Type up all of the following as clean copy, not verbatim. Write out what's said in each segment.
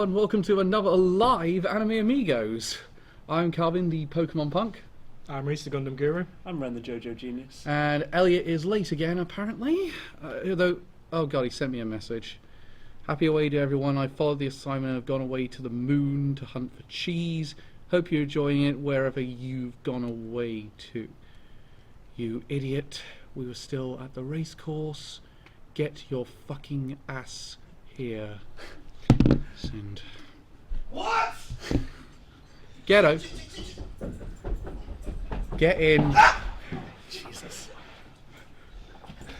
And welcome to another live Anime Amigos. I'm Calvin, the Pokemon Punk. I'm Reese, the Gundam Guru. I'm Ren, the JoJo Genius. And Elliot is late again, apparently. Oh god, he sent me a message. Happy away to everyone. I followed the assignment and have gone away to the moon to hunt for cheese. Hope you're enjoying it wherever you've gone away to. You idiot. We were still at the race course. Get your fucking ass here. Send. What? Ghetto. Get in. Jesus.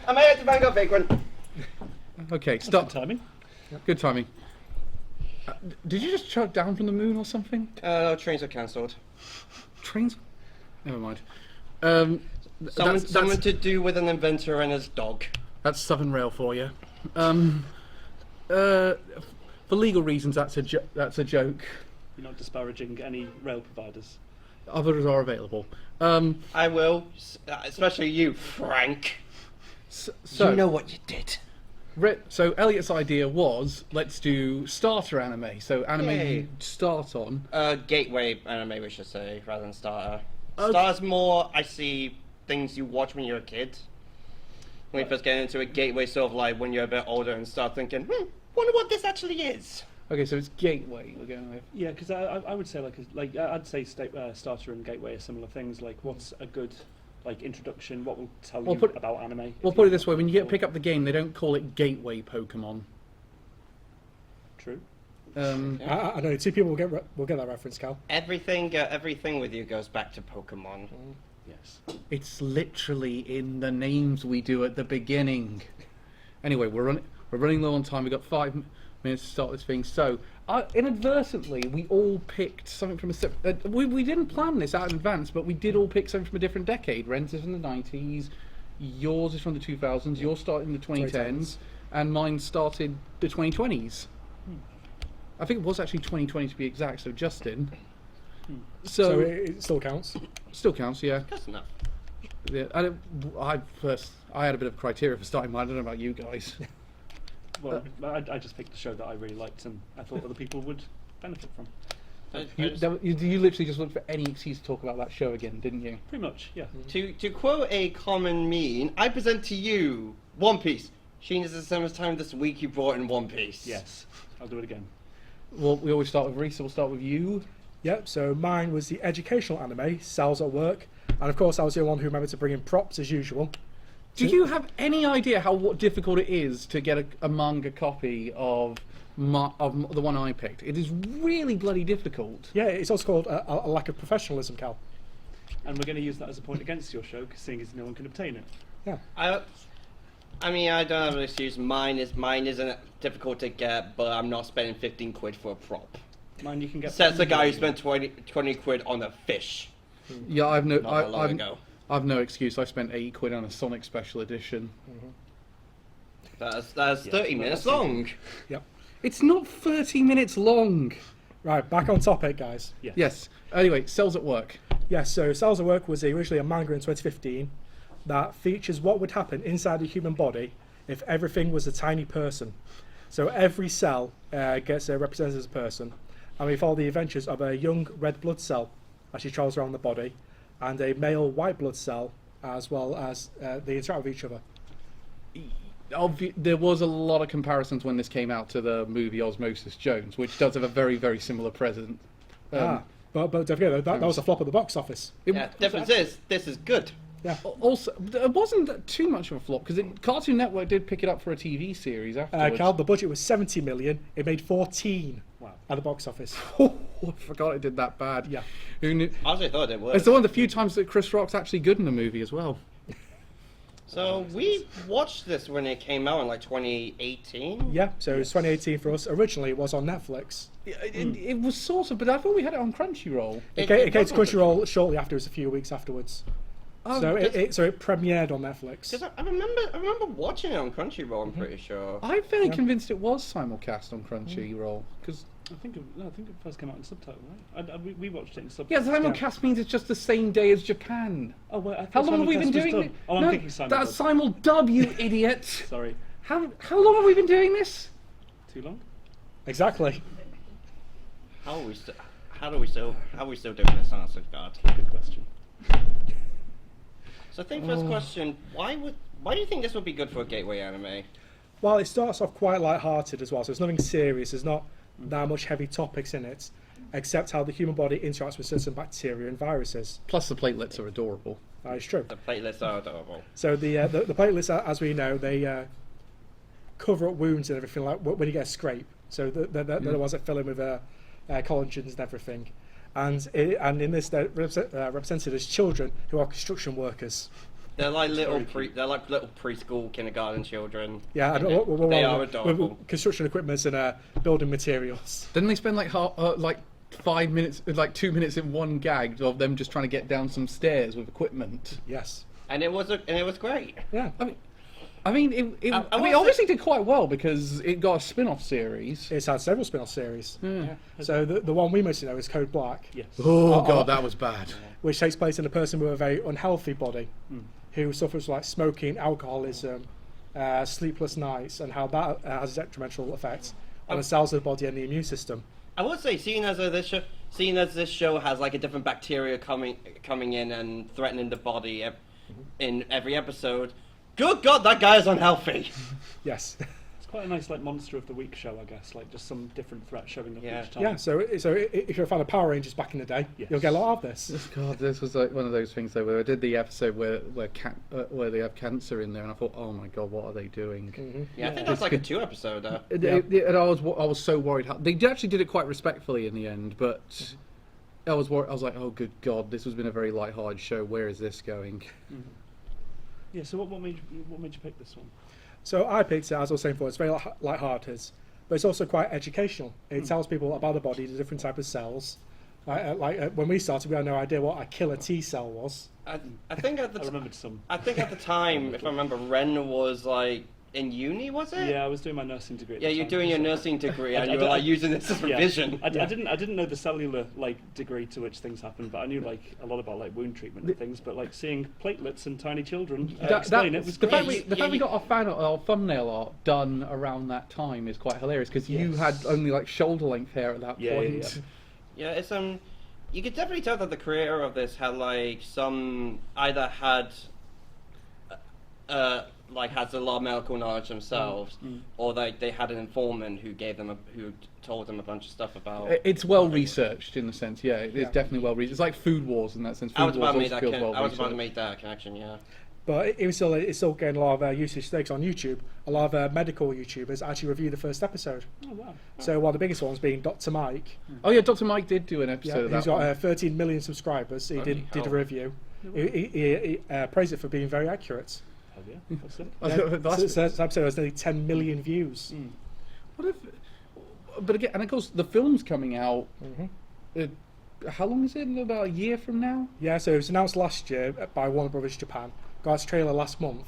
I'm here to bang up Vagrant. Okay, stop. Good timing. Good timing. Did you just chuck down from the moon or something? No, trains are cancelled. Trains? Never mind. Something to do with an inventor and his dog. That's Southern Rail for you. For legal reasons, that's a joke. You're not disparaging any rail providers. Others are available. I will, especially you, Frank. So you know what you did. So Elliot's idea was, let's do starter anime. So anime Yay. you start on. Gateway anime, we should say, rather than starter. Okay. Starter's more, I see, things you watch when you're a kid. When you first get into a gateway, sort of like when you're a bit older and start thinking, wonder what this actually is. Okay, so it's gateway we're going with. Yeah, because I would say I'd say starter and gateway are similar things. Like, what's a good introduction? What will tell you about anime? We'll put it this way: when you pick up the game, they don't call it gateway Pokemon. True. I know two people will get that reference, Cal. Everything with you goes back to Pokemon. Yes. It's literally in the names we do at the beginning. Anyway, we're running low on time. We've got 5 minutes to start this thing. So, inadvertently, we all picked something from a... we didn't plan this out in advance, but we did all pick something from a different decade. Ren's is from the 90s, yours is from the 2000s, yours started in the 2010s, and mine started the 2020s. I think it was actually 2020 to be exact, so Justin... So it still counts? Still counts, yeah. That's enough. Yeah, I had a bit of criteria for starting mine. I don't know about you guys. Well, I just picked a show that I really liked and I thought other people would benefit from. You literally just looked for any excuse to talk about that show again, didn't you? Pretty much, yeah. To quote a common meme, I present to you One Piece. Sheen, is the same time this week you brought in One Piece. Yes, I'll do it again. Well, we always start with Reese, so we'll start with you. Yep, so mine was the educational anime, Cells at Work. And of course, I was the one who remembered to bring in props as usual. Do you have any idea what difficult it is to get a manga copy of the one I picked? It is really bloody difficult. Yeah, it's also called a lack of professionalism, Cal. And we're going to use that as a point against your show, seeing as no one can obtain it. Yeah. I mean, I don't have an excuse. Mine isn't difficult to get, but I'm not spending 15 quid for a prop. Mine you can get... Says the guy who spent 20 quid on a fish. Yeah, I've no excuse. I spent 80 quid on a Sonic Special Edition. That's 30 minutes long. Yep. It's not 30 minutes long. Right, back on topic, guys. Yes. Anyway, Cells at Work. Yes, so Cells at Work was originally a manga in 2015 that features what would happen inside the human body if everything was a tiny person. So every cell gets represented as a person, and we follow the adventures of a young red blood cell as she travels around the body, and a male white blood cell, as well as they interact with each other. There was a lot of comparisons when this came out to the movie Osmosis Jones, which does have a very, very similar present. But don't forget, that was a flop at the box office. Difference is, this is good. Yeah. Also, it wasn't too much of a flop because Cartoon Network did pick it up for a TV series afterwards. Cal, the budget was 70 million. It made 14 at the box office. Oh, I forgot it did that bad. Yeah. Who knew? I actually thought it was. It's one of the few times that Chris Rock's actually good in the movie as well. So we watched this when it came out in like 2018. Yeah, so it was 2018 for us. Originally, it was on Netflix. It was sort of, but I thought we had it on Crunchyroll. It came to Crunchyroll shortly afterwards, a few weeks afterwards. So it premiered on Netflix. Because I remember watching it on Crunchyroll. I'm pretty sure. I'm fairly convinced it was simulcast on Crunchyroll because I think it first came out in subtitle, right? We watched it in subtitle. yeah, simulcast means it's just the same day as Japan. Oh, well, How long have we been doing this? it? Oh, I'm thinking simul. That's simul-dub, you idiot. Sorry. How long have we been doing this? Too long? Exactly. How are we still? How are we still doing this on Asgard? Good question. So I think first question: Why do you think this would be good for a gateway anime? Well, it starts off quite light-hearted as well, so it's nothing serious. There's not that much heavy topics in it, except how the human body interacts with certain bacteria and viruses. Plus the platelets are adorable. That is true. The platelets are adorable. So the platelets, as we know, they cover up wounds and everything like when you get a scrape. So they're the ones that fill in with collagens and everything. And in this, they're represented as children who are construction workers. They're like little preschool kindergarten children. Yeah, and they are adorable. with construction equipment and building materials. Didn't they spend like 5 minutes, like 2 minutes in one gag of them just trying to get down some stairs with equipment? Yes. And it was great. Yeah. I mean, it obviously did quite well because it got a spin-off series. It's had several spin-off series. Yeah. So the one we mostly know is Code Black, Yes. Oh god, that was bad. which takes place in a person with a very unhealthy body, who suffers like smoking, alcoholism, sleepless nights, and how that has detrimental effects on the cells of the body and the immune system. I would say, seeing as this show has like a different bacteria coming in and threatening the body in every episode. Good God, that guy is unhealthy. Yes. It's quite a nice like monster of the week show, I guess. Like just some different threat showing up Yeah. each time. Yeah. So if you're a fan of Power Rangers back in the day, Yes. you'll get a lot of this. God, this was like one of those things though where I did the episode where they have cancer in there, and I thought, oh my god, what are they doing? Mm-hmm. Yeah, I think that's like a 2-episoder. And I was so worried. They actually did it quite respectfully in the end, but I was worried. I was like, oh good god, this has been a very light-hearted show. Where is this going? Yeah. So what made you pick this one? So I picked it, as I was saying before, it's very light-hearted, but it's also quite educational. It tells people about the body, the different type of cells. When we started, we had no idea what a killer T cell was. I think at the I remembered some. I think at the time, if I remember, Ren was like in uni, was it? Yeah, I was doing my nursing degree. At Yeah, the you're time. doing your nursing degree, and I you were d- like using this as Yeah. revision. I didn't know the cellular like degree to which things happen, but I knew like a lot about like wound treatment and things. But like seeing platelets and tiny children explain it was the great. fact we got our thumbnail art done around that time is quite hilarious because you Yes. had only like shoulder length hair at that Yeah, point. yeah. Yeah, it's you could definitely tell that the creator of this had like either had has a lot of medical knowledge themselves, or they had an informant who told them a bunch of stuff about. It's well researched in the sense, yeah. It's Yeah. definitely well researched. It's like Food Wars in that sense. I was Food about to Wars make also that. feels well I was about to researched. make that connection. Yeah. But it's still getting a lot of usage stakes on YouTube. A lot of medical YouTubers actually review the first episode. Oh wow. So one of the biggest ones being Dr. Mike. Oh yeah, Dr. Mike did do an Yeah, episode of he's that got one. 13 million subscribers. He Holy did a hell. review. He praised it for being very accurate. Hell yeah. That's it. So this episode has nearly 10 million views. What if? But again, and of course, the film's coming out. How long is it? About a year from now? Yeah, so it was announced last year by Warner Brothers Japan. Got its trailer last month.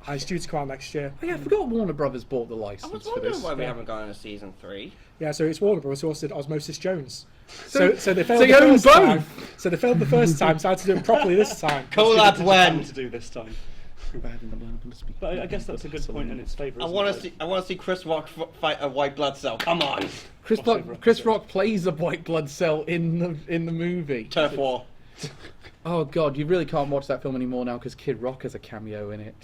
And it's due to come out next year. Oh yeah, I forgot Warner Brothers bought the I license was for wondering this. why we Yeah. haven't gotten a season 3. Yeah, so it's Warner Brothers who also did Osmosis Jones. So- So they so filmed you the own first time. both? So they filmed the first time, so I had to do it properly this time. Collab Japan when? to do this time. Bad in the blood, I'm gonna speak. But I guess that's a good point in its favour. I want to see Chris Rock fight a white blood cell. Come on, Chris crossover Rock plays a white blood cell in the movie. Turf War. Oh god, you really can't watch that film anymore now because Kid Rock has a cameo in it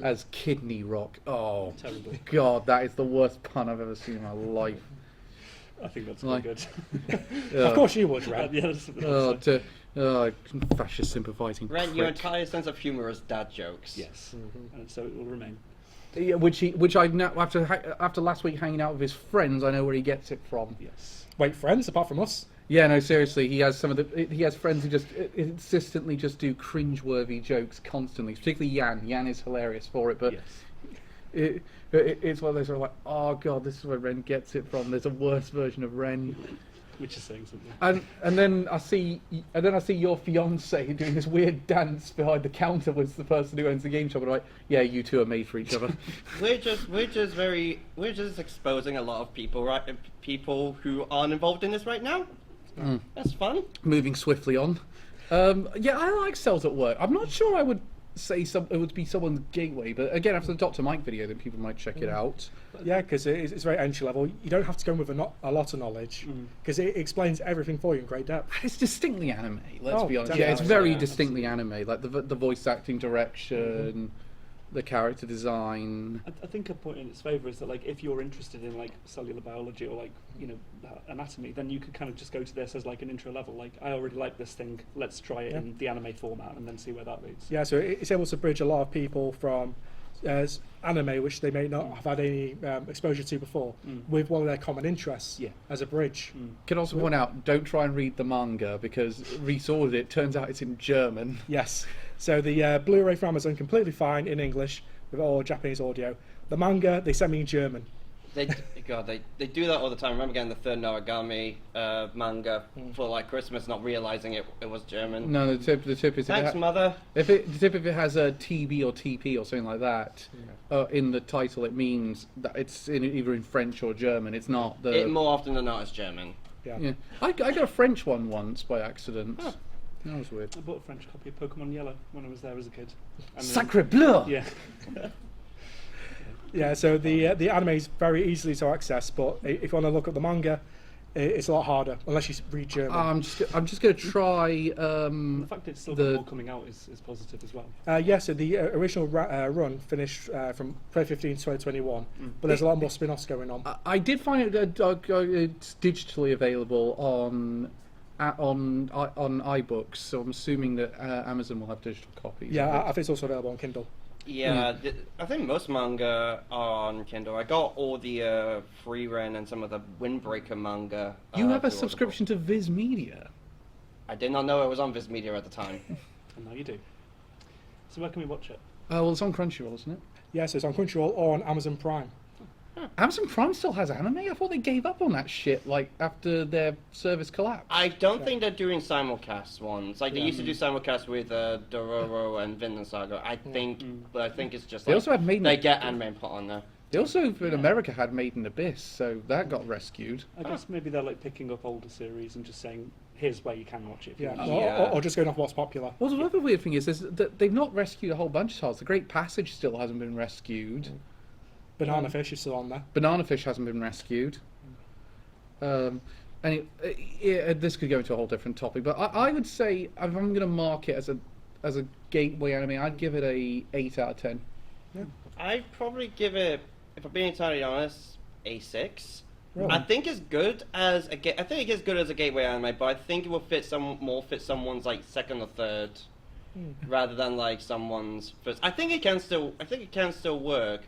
as Kidney Rock. Oh Terrible. god, that is the worst pun I've ever seen in my life. I think that's Like- quite good. Of course you would, Red. Yeah, that's Fascist sympathising. Ren, your prick. entire sense of humor is dad jokes. yes, and so it will remain. Yeah, which I now after last week hanging out with his friends, I know where he gets it from. Yes. Wait, friends, apart from us? Yeah, no, seriously, he has friends who just consistently just do cringeworthy jokes constantly. Particularly Yan. Yan is hilarious for it, but Yes. it's one of those sort of like, oh god, this is where Ren gets it from. There's a worse version of Ren. Which is saying something. And then I see your fiance doing this weird dance behind the counter with the person who owns the game shop. And I'm like, yeah, you two are made for each other. We're just exposing a lot of people, right? People who aren't involved in this right now. That's fun. Moving swiftly on. Yeah, I like Cells at Work. I'm not sure I would say it would be someone's gateway, but again, after the Dr. Mike video, then people might check it out. Yeah, because it's very entry level. You don't have to go in with a lot of knowledge because it explains everything for you in great depth. It's distinctly anime. Let's be honest. definitely. Yeah, it's very Yeah, distinctly anime. Like the voice acting direction, the character design. I think a point in its favour is that like if you're interested in like cellular biology or like anatomy, then you could kind of just go to this as like an intro level. Like I already like this thing, let's try it in the anime format and then see where that leads. Yeah, so it's able to bridge a lot of people from anime, which they may not have had any exposure to before, with one of their common interests as a bridge. Can also point out, don't try and read the manga because Reese ordered it. Turns out it's in German. Yes. So the Blu-ray from Amazon completely fine in English with all Japanese audio. The manga they sent me in German. They do that all the time. I remember getting the third Noragami manga for like Christmas, not realizing it was German. No, the tip is Thanks, mother. the tip if it has a TB or TP or something like that in the title, it means that it's either in French or German. It's not the. It more often than not is German. Yeah, I got a French one once by accident. Oh. That was weird. I bought a French copy of Pokemon Yellow when I was there as a kid. And Sacre bleu! Yeah. Yeah, so the anime is very easily to access, but if you want to look at the manga, it's a lot harder unless you read German. I'm just gonna try. The fact that it's still got more coming out is positive as well. Yeah, so the original run finished from 2015 to 2021, but there's a lot more spin-offs going on. I did find it it's digitally available on iBooks, so I'm assuming that Amazon will have digital copies. Yeah, I think it's also available on Kindle. Yeah, I think most manga are on Kindle. I got all the Free Ren and some of the Windbreaker manga. You have a through subscription to Viz Media. Audible. I did not know it was on Viz Media at the time. And now you do. So where can we watch it? Well, it's on Crunchyroll, isn't it? Yeah, so it's on Crunchyroll or on Amazon Prime. Amazon Prime still has anime? I thought they gave up on that shit, like, after their service collapsed. I don't think they're doing simulcast ones. Like they used to do simulcast with Dororo and Vinland Saga. I think it's just They like also have Maiden. they get anime put on there. They also, in America, had Made in Abyss, so that got rescued. I guess maybe they're like picking up older series and just saying, here's where you can watch it. If you Yeah, want." Yeah. or just going off what's popular. Well, the other weird thing is that they've not rescued a whole bunch of titles. The Great Passage still hasn't been rescued. Banana Fish is still on there. Banana Fish hasn't been rescued. This could go into a whole different topic, but I would say if I'm going to mark it as a gateway anime, I'd give it a 8 out of 10. I'd probably give it, if I'm being entirely honest, a 6. Really? I think it's good as I think it gets good as a gateway anime, but I think it will fit someone's like second or third, rather than like someone's first. I think it can still work,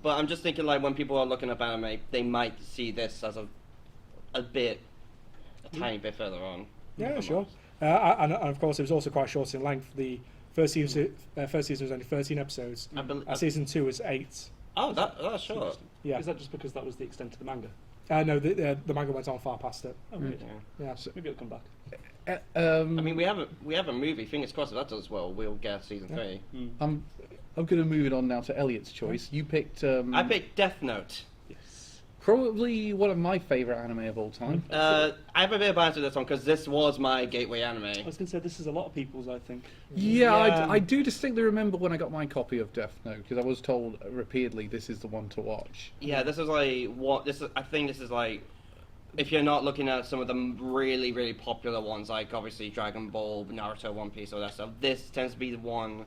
but I'm just thinking like when people are looking up anime, they might see this as a tiny bit further on. Yeah, sure. And of course, it was also quite short in length. The first season was only 13 episodes. Season 2 was 8. Oh, that's short. Yeah. Is that just because that was the extent of the manga? No, the manga went on far past it. Oh, really? Yeah. Maybe it'll come back. I mean, we have a movie. Fingers crossed if that does well, we'll get season 3. I'm going to move it on now to Elliot's choice. You picked. I picked Death Note. Yes. Probably one of my favourite anime of all time. I have a bit of bias with this one because this was my gateway anime. I was going to say this is a lot of people's, I think. Yeah, Yeah. I do distinctly remember when I got my copy of Death Note because I was told repeatedly this is the one to watch. Yeah, this is like I think this is like, if you're not looking at some of the really really popular ones, like obviously Dragon Ball, Naruto, One Piece, all that stuff. This tends to be the one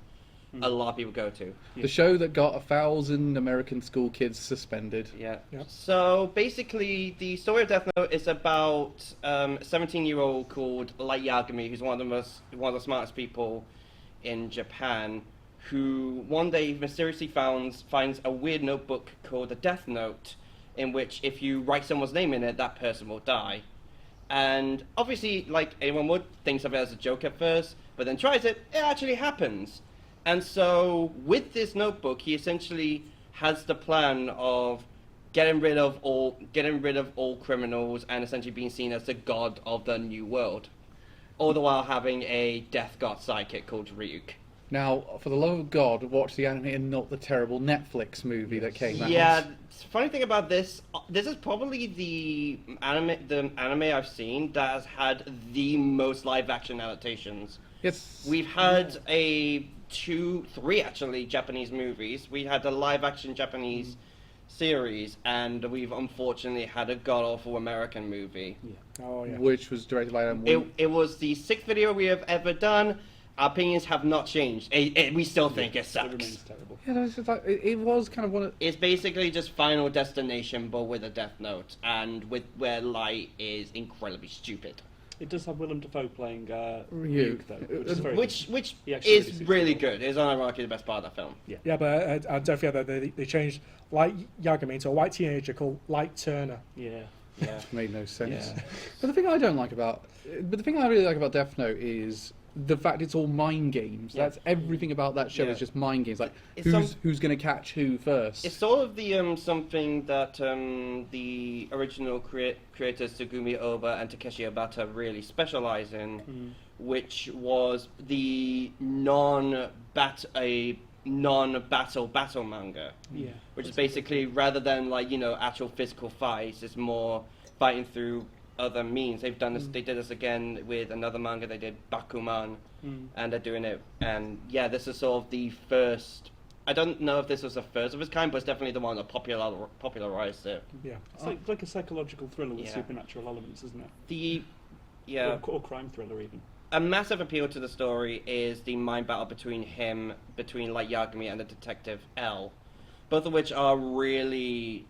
a lot of people go to. The show that got 1,000 American school kids suspended. Yeah. Yep. So basically, the story of Death Note is about a 17-year-old called Light Yagami, who's one of the smartest people in Japan, who one day mysteriously finds a weird notebook called the Death Note, in which if you write someone's name in it, that person will die. And obviously, like anyone would, thinks of it as a joke at first, but then tries it, it actually happens. And so, with this notebook, he essentially has the plan of getting rid of all criminals and essentially being seen as the god of the new world, all the while having a death god sidekick called Ryuk. Now, for the love of God, watch the anime and not the terrible Netflix movie that came out. Yeah, funny thing about this is probably the anime I've seen that has had the most live action adaptations. Yes. We've had three actually Japanese movies. We had a live action Japanese series, and we've unfortunately had a god awful American movie. Oh yeah. Which was directed by It was the 6th video we have ever done. Our opinions have not changed. We still think it It sucks. remains terrible. Yeah, no, it's just like, it was kind of one of... It's basically just Final Destination, but with a Death Note, and where Light is incredibly stupid. It does have Willem Dafoe playing Ryuk. Ryuk, though, which is very Which He actually really is suits really the role. good. It's unironically the best part of that film. Yeah, but don't forget that they changed Light Yagami into a white teenager called Light Turner. Yeah. Yeah. Made no sense. Yeah. But the thing I really like about Death Note is the fact it's all mind games. Yeah. That's everything about that show Yeah. is just mind games. Like It's who's going to catch who first? It's sort of the something that the original creators Tsugumi Oba and Takeshi Obata really specialize in, which was the non-battle battle manga. Yeah. Which is basically, rather than actual physical fights, it's more fighting through other means. They've done this. They did this again with another manga. They did Bakuman, and they're doing it. And yeah, this is sort of the first. I don't know if this was the first of its kind, but it's definitely the one that popularized it. Yeah. It's like a psychological thriller with Yeah. supernatural elements, isn't it? Yeah. Or crime thriller even. A massive appeal to the story is the mind battle between Light Yagami and the detective L, both of which are really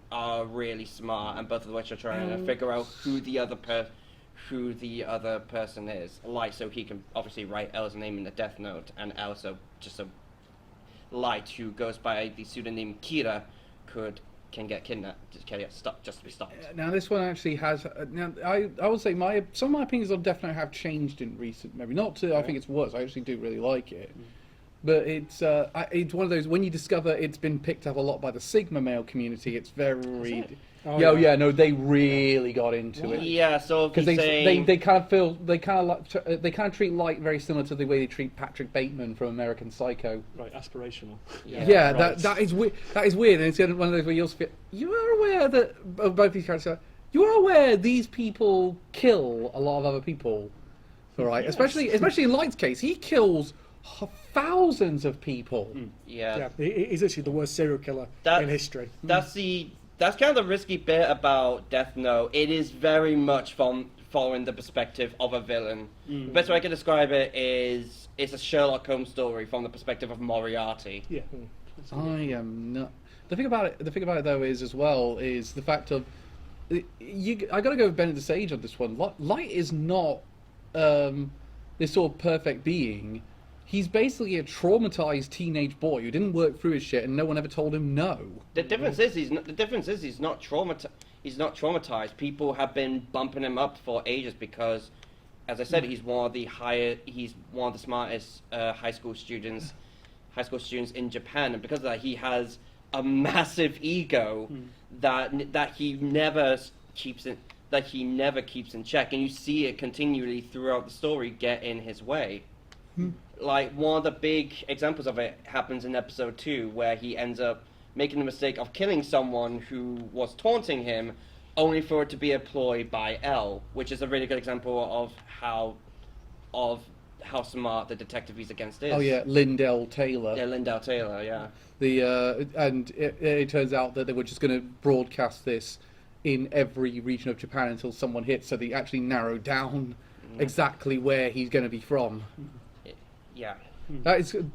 smart, and both of which are trying to figure out who the other person is. Light, so he can obviously write L's name in the Death Note, and L, so just a Light who goes by the pseudonym Kira can get kidnapped, just to be stopped. Now this one actually has. Now I would say some of my opinions on Death Note have changed in recent memory. Not to I think it's worse. I actually do really like it. But it's one of those, when you discover it's been picked up a lot by the Sigma male community, it's very... Oh, yeah. No, they really got into it. Yeah, so if Because you say... they kind of treat Light very similar to the way they treat Patrick Bateman from American Psycho. Right, aspirational. Yeah, right. that is weird. That is weird, and it's one of those where you also feel, you are aware that of both these characters. You are aware these people kill a lot of other people, all right? Yes. Especially in Light's case, he kills thousands of people. Yeah, he's actually the worst serial killer in history. That's kind of the risky bit about Death Note. It is very much following the perspective of a villain. The best way I can describe it is it's a Sherlock Holmes story from the perspective of Moriarty. Yeah. I am not. The thing about it though is the fact of I got to go with Benedict's age on this one. Light is not this sort of perfect being. He's basically a traumatized teenage boy who didn't work through his shit, and no one ever told him no. The difference is he's not traumatized. People have been bumping him up for ages because, as I said, he's one of the smartest high school students in Japan, and because of that, he has a massive ego that he never keeps in check, and you see it continually throughout the story get in his way. Like, one of the big examples of it happens in episode 2, where he ends up making the mistake of killing someone who was taunting him, only for it to be a ploy by L, which is a really good example of how smart the detective he's against is. Oh yeah, Lindell Taylor. Yeah, Lindell Taylor, yeah. And it turns out that they were just going to broadcast this in every region of Japan until someone hit, so they actually narrowed down exactly where he's going to be from. Yeah. That is. I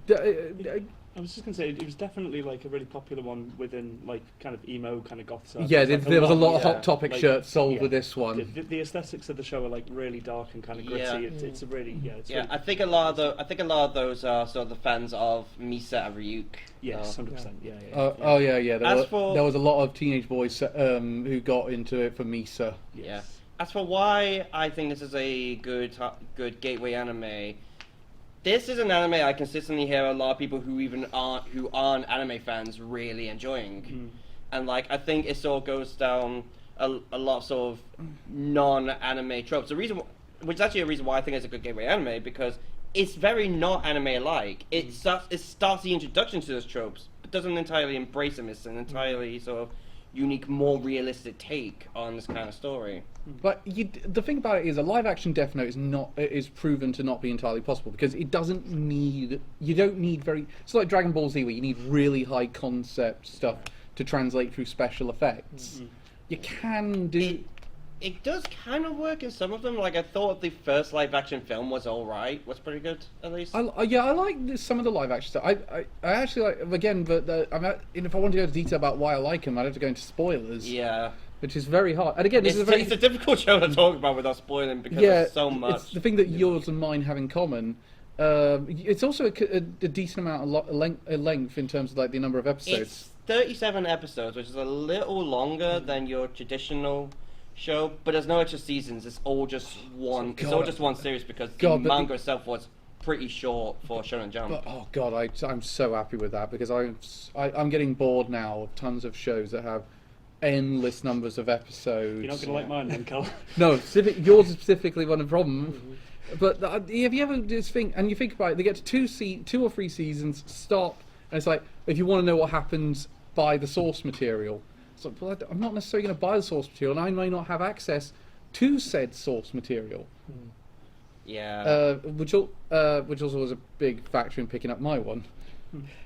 was just going to say, it was definitely like a really popular one within like kind of emo kind of goth circles. Yeah, Like, there was a lot of yeah. Hot Topic Like, shirts sold yeah. with this one. The aesthetics of the show are like really dark and kind of gritty. Yeah. It's a really it's Yeah, really, I think a lot of those are sort of the fans of Misa and Ryuk. yes, So- 100%. Yeah. Oh yeah. As for- There was a lot of teenage boys who got into it for Misa. Yeah. As for why I think this is a good gateway anime, this is an anime I consistently hear a lot of people who aren't anime fans really enjoying, and like I think it sort of goes down a lot of sort of non-anime tropes. Which is actually a reason why I think it's a good gateway anime, because it's very not anime-like. It starts the introduction to those tropes, but doesn't entirely embrace them. It's an entirely sort of unique, more realistic take on this kind of story. But the thing about it is, a live-action Death Note is proven to not be entirely possible because it doesn't need. You don't need very. It's like Dragon Ball Z, where you need really high concept stuff to translate through special effects. You can do. It does kind of work in some of them. Like, I thought the first live-action film was alright. Was pretty good, at least. I like some of the live-action stuff. I actually like, again, but if I want to go into detail about why I like them, I'd have to go into spoilers. Yeah. Which is very hard. And again, It's a difficult show to talk about without spoiling because there's so much. It's the thing that yours and mine have in common. It's also a decent amount of length in terms of like the number of episodes. It's 37 episodes, which is a little longer than your traditional show, but there's no extra seasons. It's all just one. It's all just one series because the manga itself was pretty short for Shonen Jump. But, oh god, I'm so happy with that because I'm getting bored now of tons of shows that have endless numbers of episodes. You're not going to like mine then, Cal. No, yours is specifically one of the problem. But have you ever just think, and you think about it, they get to two or three seasons, stop, and it's like, if you want to know what happens, buy the source material. It's like, well, I'm not necessarily going to buy the source material, and I may not have access to said source material. Yeah. Which also was a big factor in picking up my one.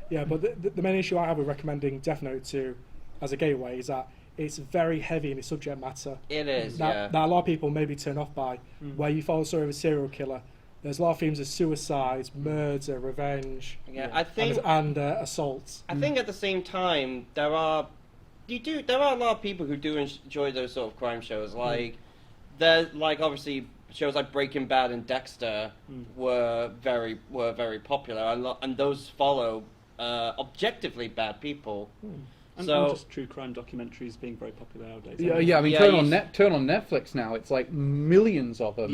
Yeah, but the main issue I have with recommending Death Note to as a gateway is that it's very heavy in its subject matter. It is, that a lot of people maybe turn off by, where you follow the story of a serial killer. There's a lot of themes of suicides, murder, revenge, I think, and assaults. I think at the same time there are a lot of people who do enjoy those sort of crime shows. Like there's like obviously shows like Breaking Bad and Dexter were very popular, and those follow objectively bad people. And So just true crime documentaries being very popular nowadays. Yeah, I mean, turn on Netflix now. It's like millions of them.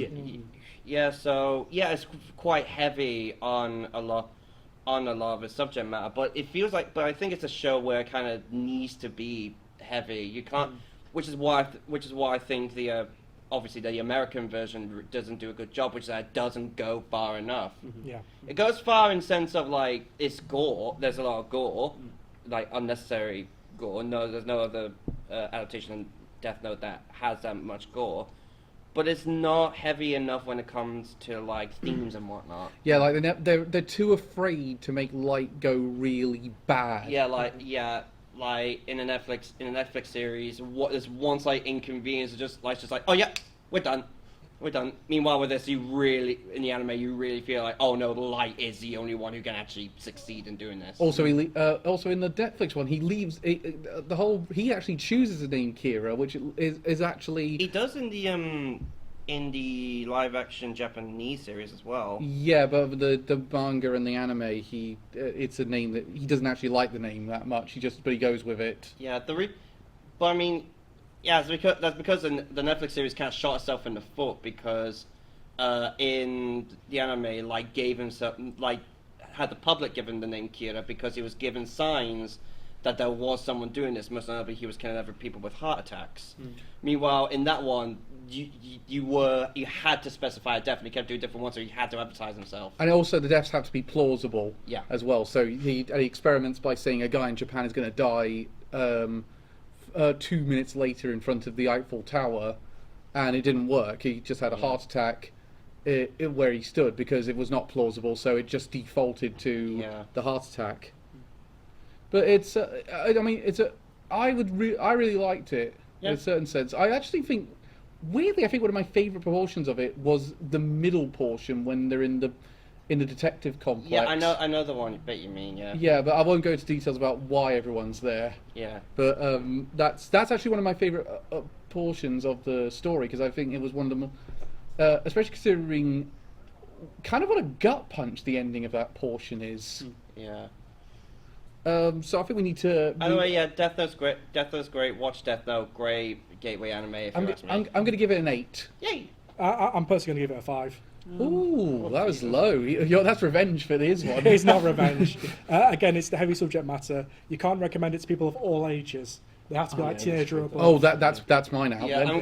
So it's quite heavy on a lot of its subject matter, but it feels like. But I think it's a show where it kind of needs to be heavy. You can't, which is why I think the obviously the American version doesn't do a good job, which is that it doesn't go far enough. Yeah, it goes far in sense of like it's gore. There's a lot of gore, like unnecessary gore. No, there's no other adaptation in Death Note that has that much gore. But it's not heavy enough when it comes to like themes and whatnot. Yeah, like they're too afraid to make light go really bad. Like in a Netflix series, there's one slight inconvenience, just like oh yeah, we're done. Meanwhile, with this, in the anime, you really feel like, oh no, the light is the only one who can actually succeed in doing this. Also, also in the Netflix one, he leaves he actually chooses the name Kira, which is actually he does in the live action Japanese series as well. Yeah, but the manga and the anime, it's a name that he doesn't actually like the name that much. But he goes with it. Yeah, but I mean. Yeah, that's because the Netflix series kind of shot itself in the foot because in the anime, like gave himself had the public given the name Kira because he was given signs that there was someone doing this. Most notably, he was killing other people with heart attacks. Meanwhile, in that one, you had to specify a death, and he kept doing different ones, so he had to advertise himself. And also, the deaths have to be plausible. Yeah. As well, so he experiments by saying a guy in Japan is going to die. 2 minutes later in front of the Eiffel Tower, and it didn't work. He just had a heart attack where he stood because it was not plausible, so it just defaulted to the heart attack. But it's, I really liked it in a certain sense. I actually think, weirdly, I think one of my favourite proportions of it was the middle portion when they're in the detective complex. Yeah, I know the one bit you mean. Yeah. Yeah, but I won't go into details about why everyone's there. Yeah. But that's actually one of my favourite portions of the story because I think it was one of the, especially considering kind of what a gut punch the ending of that portion is. Yeah. So I think we need to. By the way, yeah, Death Note's great. Death Note's great. Watch Death Note. Great gateway anime. If you ask me. I'm going to give it an 8. Yay! I'm personally going to give it a 5. Ooh, that was low. That's revenge for his one. It's not revenge. Again, it's the heavy subject matter. You can't recommend it to people of all ages They have to be Oh, like yeah, teenager or that's above. Oh, that's mine out Yeah, then.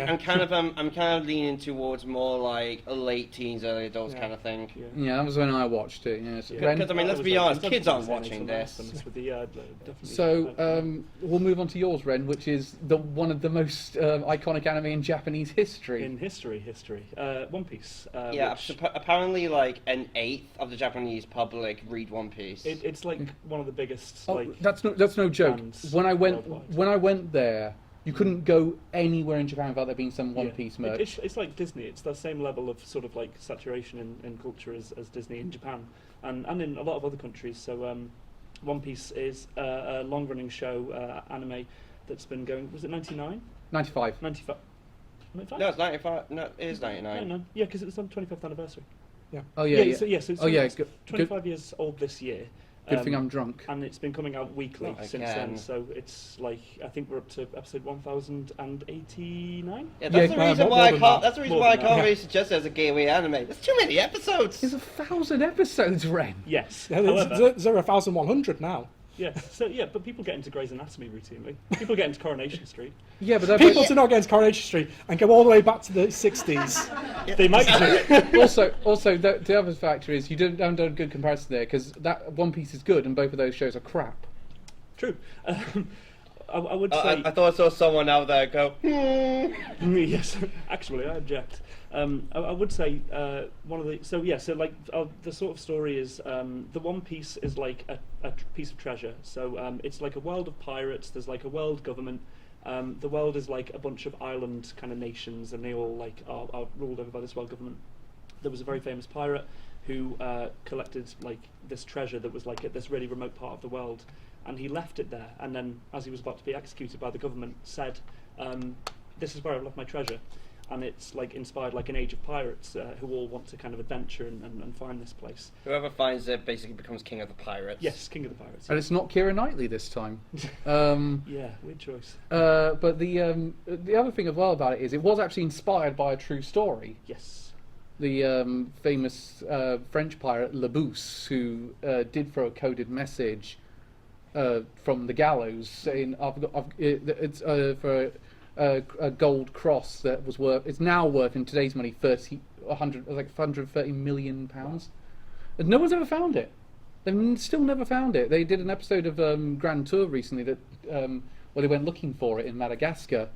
I'm kind of leaning towards more like a late teens, early adults Yeah. kind of thing. Yeah. Yeah, that was when I watched it. Yes. Yeah. Ren? Because I mean, let's That be was, honest, like, kids aren't definitely watching marathons this. with the, definitely. So we'll move on to yours, Ren, which is one of the most iconic anime in Japanese history. in history, One Piece. Yeah, which apparently like an eighth of the Japanese public read One Piece. it's like one of the biggest. Oh, Like that's no joke. bands When I worldwide. went there, you couldn't go anywhere in Japan without there being some One Yeah. Piece merch. It's like Disney. It's the same level of sort of like saturation in culture as Disney in Japan and in a lot of other countries. So One Piece is a long-running show anime that's been going. Was it 99? 95. 95? No, it's 95. No, it is 99. 99. Yeah, because it was on 25th anniversary. Oh yeah. So it's Oh yeah. it's Good, 25 years old this year. good thing I'm drunk. And it's been coming out weekly Not since again. then, so it's like I think we're up to episode 1089. Yeah, that's the Yeah, reason more why I than can't. that. That's the reason More why I than can't that. really suggest it as a gateway anime. There's too many episodes. There's 1,000 episodes, Ren. Yes. Yeah, However, there are 1,100 now. yeah. So yeah, but people get into Grey's Anatomy routinely. People get into Coronation Street. Yeah, but People to not get into Coronation Street and go all the way back to the 60s. They might do. also the other factor is you haven't done a good comparison there because that One Piece is good and both of those shows are crap. True. I would say I thought I saw someone out there go. yes. Actually, I object. I would say one of the the sort of story is the One Piece is like a piece of treasure. So it's like a world of pirates. There's like a world government. The world is like a bunch of island kind of nations, and they all like are ruled over by this world government. There was a very famous pirate who collected like this treasure that was like at this really remote part of the world, and he left it there. And then, as he was about to be executed by the government, said, "This is where I've left my treasure." And it's like inspired like an age of pirates who all want to kind of adventure and find this place. Whoever finds it basically becomes king of the pirates. Yes, King of the Pirates. And it's not Keira Knightley this time. Yeah, weird choice. But the other thing as well about it is it was actually inspired by a true story. Yes. The famous French pirate Labousse, who did throw a coded message from the gallows saying, "It's for a gold cross that was worth. It's now worth in today's money 130 million pounds. And no one's ever found it. They've still never found it. They did an episode of Grand Tour recently that where they went looking for it in Madagascar.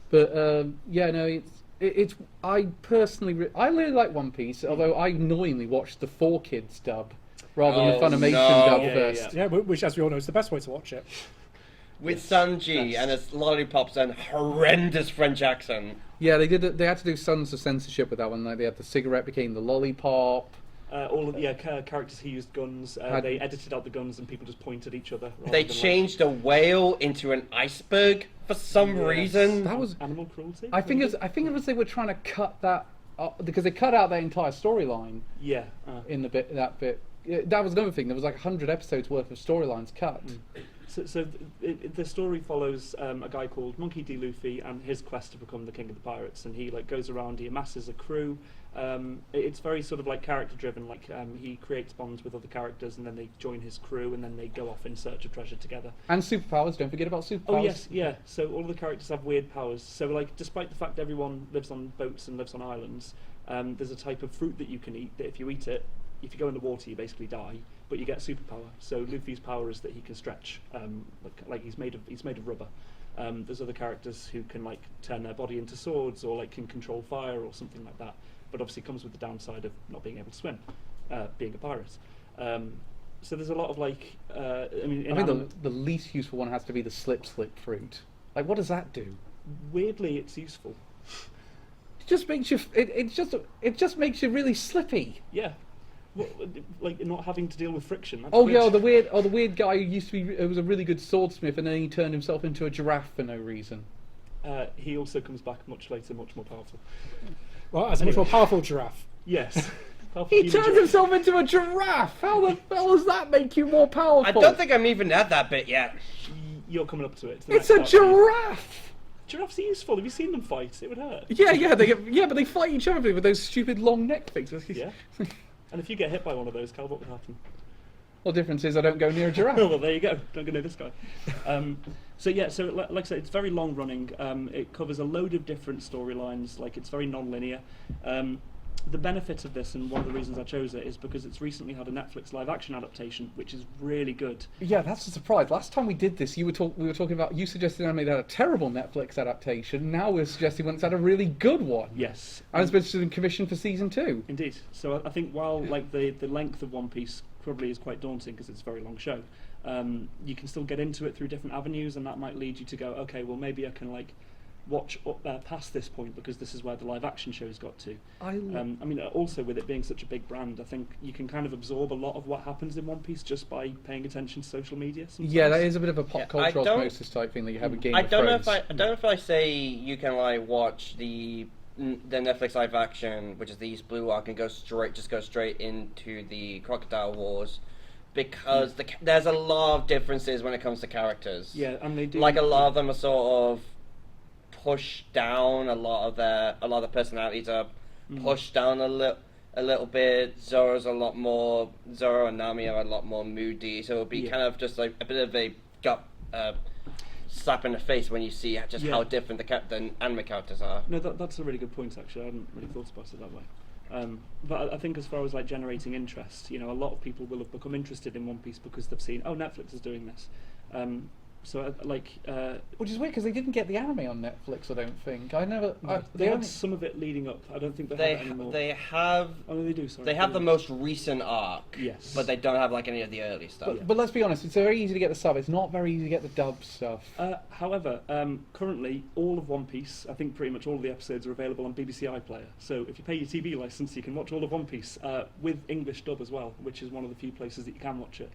But yeah, no, it's. I personally, I really like One Piece, although I annoyingly watched the 4Kids dub rather than the Oh, Funimation no. dub Yeah, first. Yeah, which, as we all know, is the best way to watch it. With Sanji and his lollipops and horrendous French accent. Yeah, they did. They had to do sons of censorship with that one. Like they had the cigarette became the lollipop. All of the characters who used guns, they edited out the guns and people just pointed at each other. rather They than, like, changed a whale into an iceberg for some Yes. reason. That was. animal cruelty. I think it was they were trying to cut that because they cut out their entire storyline Yeah. in that bit. That was another thing. There was like 100 episodes worth of storylines cut. So the story follows a guy called Monkey D. Luffy and his quest to become the king of the pirates, and he like goes around, he amasses a crew. It's very sort of like character driven. Like he creates bonds with other characters, and then they join his crew, and then they go off in search of treasure together. And superpowers. Don't forget about superpowers. Oh yes, yeah. So all of the characters have weird powers. So like, despite the fact everyone lives on boats and lives on islands, there's a type of fruit that you can eat that if you eat it, if you go in the water, you basically die, but you get superpower. So Luffy's power is that he can stretch, like he's made of rubber. There's other characters who can like turn their body into swords or like can control fire or something like that. But obviously comes with the downside of not being able to swim, being a pirate. So there's a lot of like, I mean, I think the least useful one has to be the slip fruit. Like, what does that do? weirdly it's useful. It just makes you. It just makes you really slippy. Yeah. Well, like not having to deal with friction. That's Oh good. yeah, the weird guy who used to be was a really good swordsmith, and then he turned himself into a giraffe for no reason. He also comes back much later, much more powerful. Well, as a much more powerful giraffe. Yes. Powerful He human turns giraffe. himself into a giraffe. How the hell does that make you more powerful? I don't think I'm even at that bit yet. You're coming up to it. It's a giraffe. Giraffes are useful. Have you seen them fight? It would hurt. Yeah, but they fight each other with those stupid long neck things. Yeah. And if you get hit by one of those, Cal, what would happen? Well, difference is I don't go near a giraffe. Well, there you go. Don't go near this guy. So like I said, it's very long running. It covers a load of different storylines. Like, it's very non-linear. The benefit of this, and one of the reasons I chose it, is because it's recently had a Netflix live-action adaptation, which is really good. Yeah, that's a surprise. Last time we did this, we were talking about, you suggested anime that had a terrible Netflix adaptation. Now we're suggesting one that's had a really good one. Yes. And it's been commissioned for season 2. Indeed. So I think while like the length of One Piece probably is quite daunting because it's a very long show, you can still get into it through different avenues, and that might lead you to go, okay, well maybe I can like watch past this point because this is where the live action show's got to. I mean, also with it being such a big brand, I think you can kind of absorb a lot of what happens in One Piece just by paying attention to social media. Sometimes. Yeah, that is a bit of a pop Yeah, culture osmosis type thing that you have with Game I of don't know Thrones. if I don't know if I say you can like watch the Netflix live action, which is the East Blue arc, and go straight into the Crocodile Wars, because there's a lot of differences when it comes to characters. Yeah, and they do Like, a lot of them are sort of pushed down. A lot of the personalities are pushed down a little bit. Zoro and Nami are a lot more moody, so it'll be kind of just like a bit of a gut slap in the face when you see just how different the anime characters are. No, that's a really good point, actually. I hadn't really thought about it that way. But I think as far as like generating interest, you know, a lot of people will have become interested in One Piece because they've seen, oh, Netflix is doing this. Which is weird because they didn't get the anime on Netflix, I don't think. They had some of it leading up. I don't think they have it anymore. They have. Oh, no, they do. Sorry. They have the most recent arc. Yes. But they don't have like any of the early stuff. But let's be honest, it's very easy to get the sub. It's not very easy to get the dub stuff. However, currently all of One Piece, I think pretty much all of the episodes are available on BBC iPlayer. So if you pay your TV license, you can watch all of One Piece with English dub as well, which is one of the few places that you can watch it.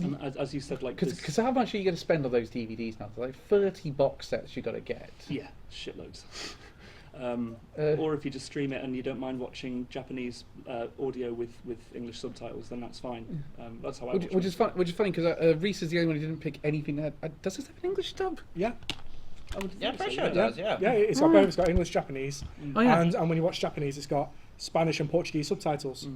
And as you said, like, because how much are you going to spend on those DVDs now? There's like 30 box sets you got to get. Yeah, shitloads. Or if you just stream it and you don't mind watching Japanese audio with English subtitles, then that's fine. That's how I watch it. Which is funny because Reese is the only one who didn't pick anything that does this have an English dub? Yeah. Yeah, pretty sure it does. Yeah. Yeah, it's got both. It's got English, Japanese, Oh, yeah. and when you watch Japanese, it's got Spanish and Portuguese subtitles.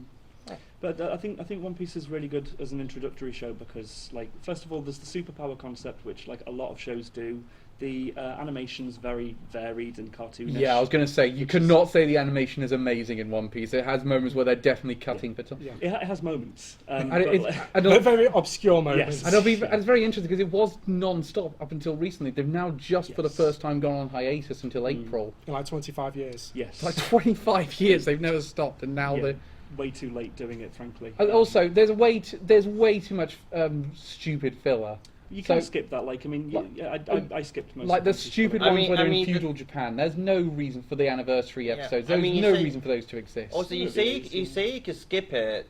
But I think One Piece is really good as an introductory show because, like, first of all, there's the superpower concept, which like a lot of shows do. The animation's very varied and cartoonish. Yeah, I was going to say you cannot say the animation is amazing in One Piece. It has moments where they're definitely cutting. But It has moments. They're very obscure moments. Yes. And it's very interesting because it was non-stop up until recently. They've now just for the first time gone on hiatus until April. In like 25 years. Yes. Like 25 years they've never stopped, and now they're way too late doing it, frankly. And also, there's way too much stupid filler. You can skip that. Like, I mean, I skipped most. Like of the One Piece. stupid ones where they're in feudal Japan. There's no reason for the anniversary episodes. There's no reason for those to exist. Also, you say you can skip it.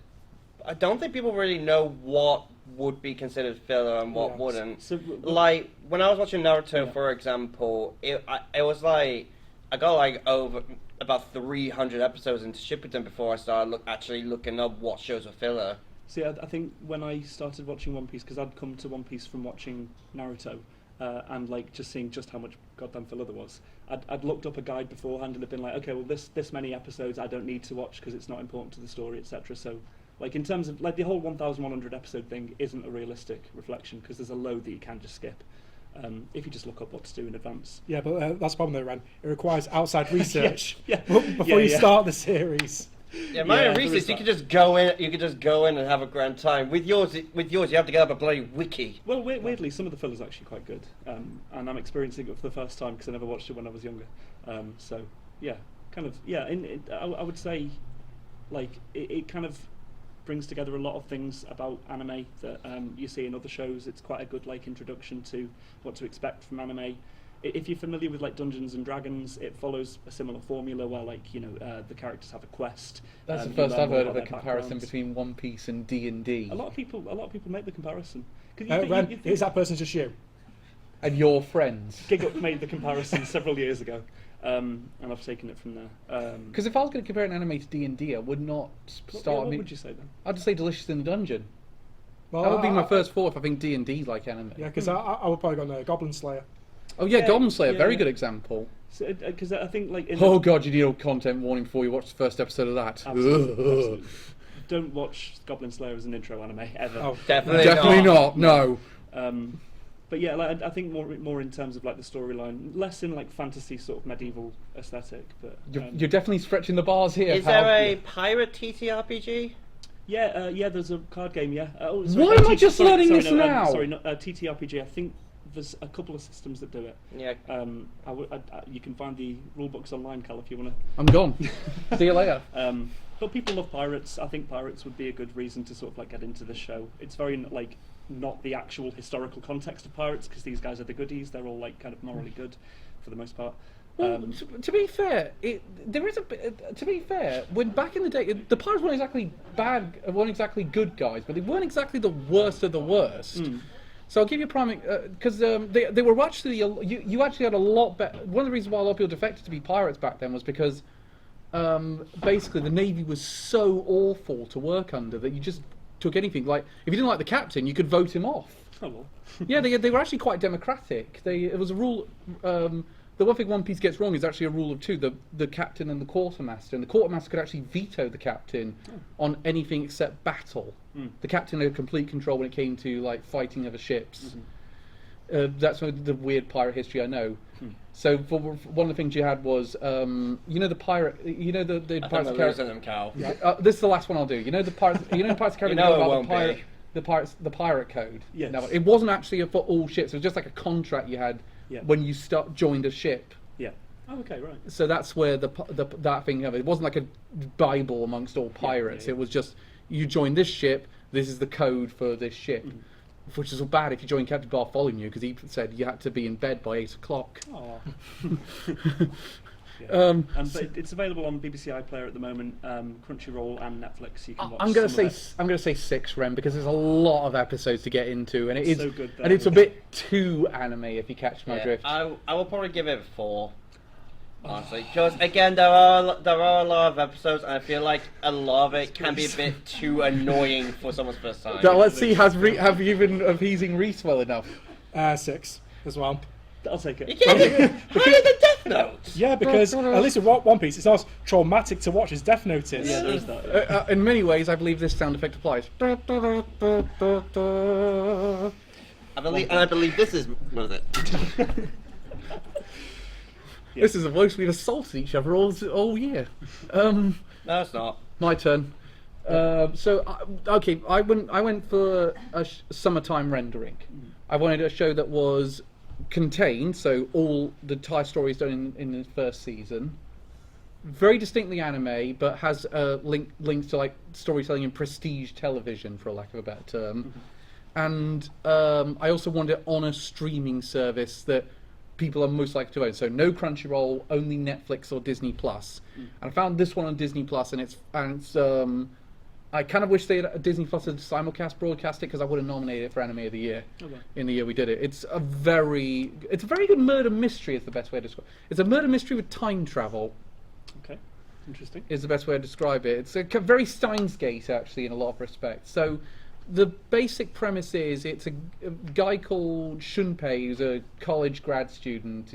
I don't think people really know what would be considered filler and what wouldn't. So, like when I was watching Naruto, for example, it was like I got like over about 300 episodes into Shippuden before I started actually looking up what shows were filler. See, I think when I started watching One Piece, because I'd come to One Piece from watching Naruto, and like just seeing just how much goddamn filler there was, I'd looked up a guide beforehand and had been like, okay, well this many episodes I don't need to watch because it's not important to the story, etc. So, like in terms of like the whole 1,100 episode thing isn't a realistic reflection because there's a load that you can just skip. If you just look up what to do in advance. Yeah, but that's the problem though, Ren. It requires outside research Yeah. before you start the series. Yeah, minor research. You could just go in. You could just go in and have a grand time. With yours, you have to get up a bloody wiki. Well, weirdly, some of the filler's actually quite good, and I'm experiencing it for the first time because I never watched it when I was younger. So yeah, kind of yeah. I would say, like it kind of brings together a lot of things about anime that you see in other shows. It's quite a good like introduction to what to expect from anime. If you're familiar with like Dungeons and Dragons, it follows a similar formula where like the characters have a quest. That's the first I've heard of a their comparison backgrounds. between One Piece and D&D. A lot of people make the comparison. 'Cause Ren, you think is that person just you? And your friends. Gig Up made the comparison several years ago, and I've taken it from there. Because if I was going to compare an anime to D&D, I would not start. What would you say then? I'd just say Delicious in the Dungeon. Well, That would be my first thought if I think D&D like anime. Yeah, because I would probably go Goblin Slayer. Oh yeah, Goblin Slayer, yeah. very good example. Because I think like Oh god, you need a content warning before you watch the first episode of that. Absolutely. don't watch Goblin Slayer as an intro anime ever. Oh, Definitely not. No. But yeah, like, I think more in terms of like the storyline, less in like fantasy sort of medieval aesthetic. But You're definitely stretching the bars here. Is pal. there a pirate TTRPG? yeah, there's a card game. Yeah. Why am I just learning this now? Sorry, not TTRPG. I think there's a couple of systems that do it. Yeah. You can find the rule books online, Cal, if you want to. I'm gone. See you later. But people love pirates. I think pirates would be a good reason to sort of like get into the show. It's very like not the actual historical context of pirates, because these guys are the goodies. They're all like kind of morally good for the most part. Well, to be fair, there is a bit. To be fair, when back in the day, the pirates weren't exactly bad, weren't exactly good guys, but they weren't exactly the worst of the worst. So I'll give you a prime, because they were actually you actually had a lot better. One of the reasons why a lot of people defected to be pirates back then was because basically the navy was so awful to work under that you just took anything. Like if you didn't like the captain, you could vote him off. Oh well. Yeah, they were actually quite democratic. It was a rule. The one thing One Piece gets wrong is actually a rule of two: the captain and the quartermaster. And the quartermaster could actually veto the captain on anything except battle. The captain had complete control when it came to like fighting other ships. That's one of the weird pirate history I know. So one of the things you had was you know the pirate, you know the Pirates of the them, Cal. this is the last one I'll do. You know the Pirates, you know Pirates of the Caribbean You know it about won't the pirate code. Yes. No, it wasn't actually for all ships. It was just like a contract you had when you joined a ship. Yeah. Oh, okay, right. So that's where that thing of it. It wasn't like a Bible amongst all pirates. It was just you join this ship. This is the code for this ship. Which is all bad if you join Captain Bartholomew, because he said you had to be in bed by 8 o'clock. Oh. But it's available on BBC iPlayer at the moment, Crunchyroll and Netflix. You can watch. I'm gonna say 6, Rem, because there's a lot of episodes to get into, and so good, though, and it's a bit too anime if you catch my drift. I will probably give it 4. Honestly, because again, there are a lot of episodes, and I feel like a lot of it can be a bit too annoying for someone's first time. Now, let's see, have you been appeasing Reese well enough? 6 as well. I'll take it. You gave it higher than Death Note. Yeah, because at least with One Piece, it's not as traumatic to watch as Death Note is. Yeah, there is that. In many ways, I believe this sound effect applies. I believe this is it. This is a voice we've assaulted each other all year. No, it's not. My turn. I went for a summertime rendering. I wanted a show that was contained, so all the entire story is done in the first season. Very distinctly anime, but has links to like storytelling in prestige television, for lack of a better term. And I also wanted it on a streaming service that people are most likely to own. So no Crunchyroll, only Netflix or Disney Plus. And I found this one on Disney Plus, and it's I kind of wish they had Disney Plus had simulcast broadcast it, because I would have nominated it for Anime of the Year in the year we did it. It's a very good murder mystery is the best way to describe it. It's a murder mystery with time travel. Okay, interesting. Is the best way to describe it. It's a very Steins Gate actually in a lot of respects. So the basic premise is it's a guy called Shunpei who's a college grad student.